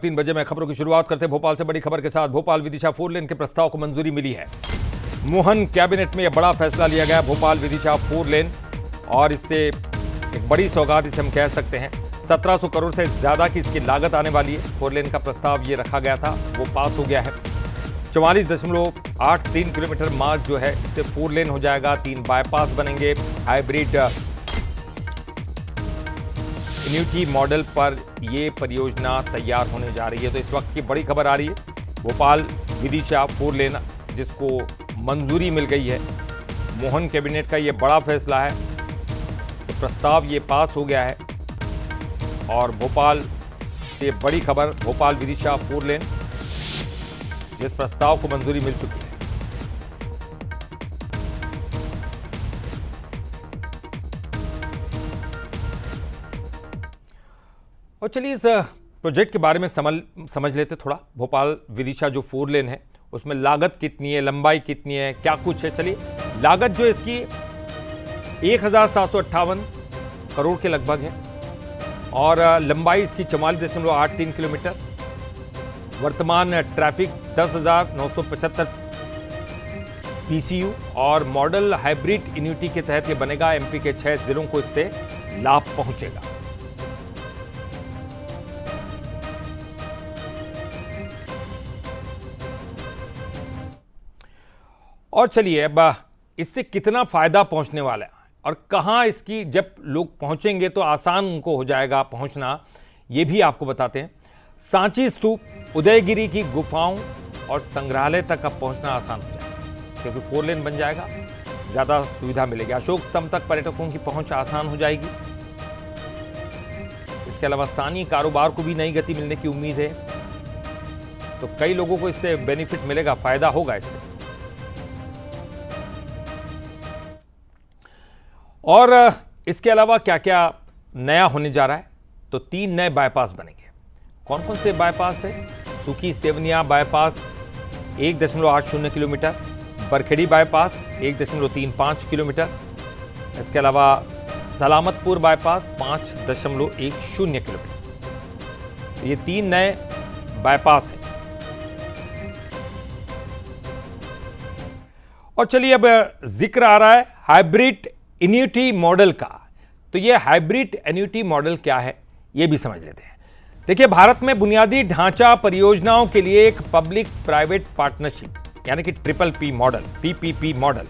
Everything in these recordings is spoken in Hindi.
3 बजे में खबरों की शुरुआत करते हैं भोपाल से बड़ी खबर के साथ। भोपाल विदिशा 4 लेन के प्रस्ताव को मंजूरी मिली है। मोहन कैबिनेट में यह बड़ा फैसला लिया गया। भोपाल विदिशा 4 लेन और इससे एक बड़ी सौगात इसे हम कह सकते हैं। 1700 करोड़ से ज्यादा की इसकी लागत आने वाली है। 4 लेन का प्रस्ताव ये रखा गया था, वो पास हो गया है। 44.83 किलोमीटर मार्ग जो है इससे 4 लेन हो जाएगा। 3 बाईपास बनेंगे। हाइब्रिड एन्युटी मॉडल पर यह परियोजना तैयार होने जा रही है। तो इस वक्त की बड़ी खबर आ रही है, भोपाल विदिशा 4 लेन जिसको मंजूरी मिल गई है। मोहन कैबिनेट का यह बड़ा फैसला है, तो प्रस्ताव ये पास हो गया है। और भोपाल से बड़ी खबर, भोपाल विदिशा 4 लेन जिस प्रस्ताव को मंजूरी मिल चुकी है। और चलिए इस प्रोजेक्ट के बारे में समझ लेते थोड़ा। भोपाल विदिशा जो 4 लेन है उसमें लागत कितनी है, लंबाई कितनी है, क्या कुछ है। चलिए, लागत जो इसकी 1758 करोड़ के लगभग है और लंबाई इसकी 44.83 किलोमीटर। वर्तमान ट्रैफिक 10,975 PCU और मॉडल हाइब्रिड एन्युटी के तहत ये बनेगा। एमपी के 6 जिलों को इससे लाभ पहुंचेगा। और चलिए, अब इससे कितना फायदा पहुंचने वाला है और कहां इसकी जब लोग पहुंचेंगे तो आसान उनको हो जाएगा पहुंचना, ये भी आपको बताते हैं। सांची स्तूप, उदयगिरी की गुफाओं और संग्रहालय तक अब पहुंचना आसान हो जाएगा क्योंकि 4 लेन बन जाएगा, ज्यादा सुविधा मिलेगी। अशोक स्तंभ तक पर्यटकों की पहुंच आसान हो जाएगी। इसके अलावा स्थानीय कारोबार को भी नई गति मिलने की उम्मीद है। तो कई लोगों को इससे बेनिफिट मिलेगा, फायदा होगा इससे। और इसके अलावा क्या क्या नया होने जा रहा है, तो 3 नए बाईपास बनेंगे। कौन कौन से बाईपास है? Suki Sewaniya bypass 1.80 kilometre, Barkhedi bypass 1.35 kilometre, इसके अलावा सलामतपुर बाईपास 5.10 किलोमीटर। ये 3 नए बाईपास हैं। और चलिए, अब जिक्र आ रहा है हाइब्रिड एन्युटी मॉडल का। तो ये हाइब्रिड एन्युटी मॉडल क्या है, ये भी समझ लेते हैं। देखिए, भारत में बुनियादी ढांचा परियोजनाओं के लिए एक पब्लिक प्राइवेट पार्टनरशिप यानी कि PPP मॉडल, PPP मॉडल,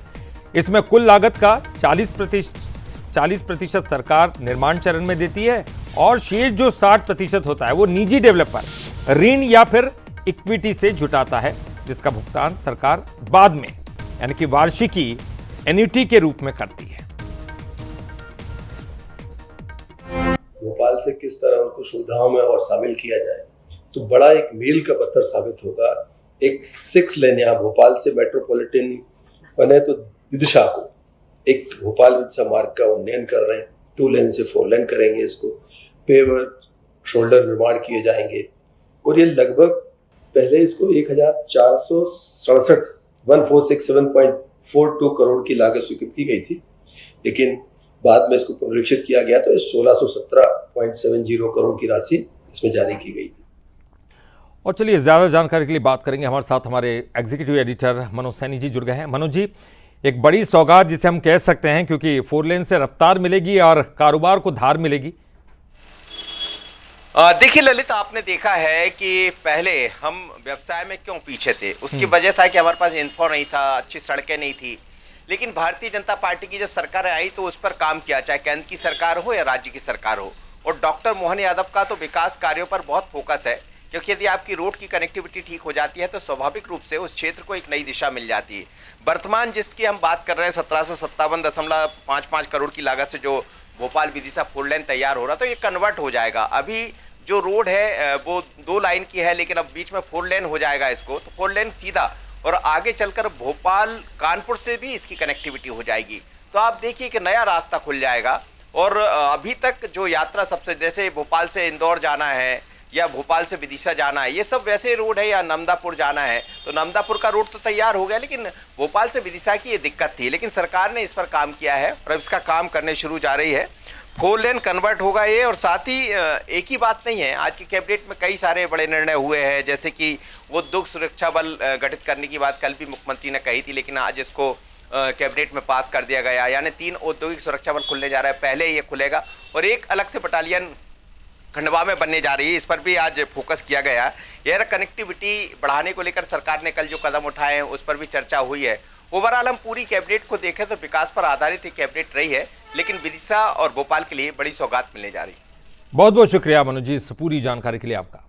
इसमें कुल लागत का 40% सरकार निर्माण चरण में देती है और शेष जो 60% होता है वो निजी डेवलपर ऋण या फिर इक्विटी से जुटाता है, जिसका भुगतान सरकार बाद में यानी कि वार्षिकी एन्युटी के रूप में करती है। भोपाल से किस तरह उनको सुविधाओं में और शामिल किया जाए, तो बड़ा एक मील का पत्थर साबित होगा। एक 6 लेन यहाँ भोपाल से मेट्रोपॉलिटन बने तो विदिशा को एक भोपाल विदिशा मार्ग का उन्नयन कर रहे हैं। 2 लेन से 4 लेन करेंगे। इसको पेवर शोल्डर निर्माण किए जाएंगे और ये लगभग पहले इसको 1467.42 करोड़ की लागत स्वीकृत की गई थी, लेकिन बाद में इसको पुनरीक्षित किया गया तो 1617.70 करोड़ की राशि इसमें जारी की गई थी। और चलिए, ज्यादा जानकारी के लिए बात करेंगे। हमारे साथ हमारे एग्जीक्यूटिव एडिटर मनोज सैनी जी जुड़ गए हैं। मनोज जी, एक बड़ी सौगात जिसे हम कह सकते हैं, क्योंकि 4 लेन से रफ्तार मिलेगी और कारोबार को धार मिलेगी। देखिए ललित, आपने देखा है कि पहले हम व्यवसाय में क्यों पीछे थे, उसकी वजह था कि हमारे पास इंफ्रा नहीं था, अच्छी सड़कें नहीं थी। लेकिन भारतीय जनता पार्टी की जब सरकार आई तो उस पर काम किया, चाहे केंद्र की सरकार हो या राज्य की सरकार हो। और डॉक्टर मोहन यादव का तो विकास कार्यों पर बहुत फोकस है, क्योंकि यदि आपकी रोड की कनेक्टिविटी ठीक हो जाती है तो स्वाभाविक रूप से उस क्षेत्र को एक नई दिशा मिल जाती है। वर्तमान जिसकी हम बात कर रहे हैं 1757.55 करोड़ की लागत से जो भोपाल विदिशा 4 लेन तैयार हो रहा, तो ये कन्वर्ट हो जाएगा। अभी जो रोड है वो 2 लाइन की है, लेकिन अब बीच में 4 लेन हो जाएगा इसको, तो 4 लेन सीधा और आगे चलकर भोपाल कानपुर से भी इसकी कनेक्टिविटी हो जाएगी। तो आप देखिए कि नया रास्ता खुल जाएगा। और अभी तक जो यात्रा सबसे, जैसे भोपाल से इंदौर जाना है या भोपाल से विदिशा जाना है, ये सब वैसे रोड है, या नमदापुर जाना है तो नमदापुर का रोड तो तैयार हो गया, लेकिन भोपाल से विदिशा की ये दिक्कत थी। लेकिन सरकार ने इस पर काम किया है और अब इसका काम करने शुरू जा रही है। फोर लेन कन्वर्ट होगा ये, और साथ ही एक ही बात नहीं है, आज की कैबिनेट में कई सारे बड़े निर्णय हुए हैं, जैसे कि उद्योग सुरक्षा बल गठित करने की बात कल भी मुख्यमंत्री ने कही थी, लेकिन आज इसको कैबिनेट में पास कर दिया गया। यानी 3 औद्योगिक सुरक्षा बल खुलने जा रहा है, पहले ये खुलेगा, और एक अलग से बटालियन खंडवा में बनने जा रही है, इस पर भी आज फोकस किया गया। एयर कनेक्टिविटी बढ़ाने को लेकर सरकार ने कल जो कदम उठाए हैं उस पर भी चर्चा हुई है। ओवरऑल हम पूरी कैबिनेट को देखें तो विकास पर आधारित ही कैबिनेट रही है, लेकिन विदिशा और भोपाल के लिए बड़ी सौगात मिलने जा रही है। बहुत बहुत शुक्रिया मनोज जी, इस पूरी जानकारी के लिए आपका।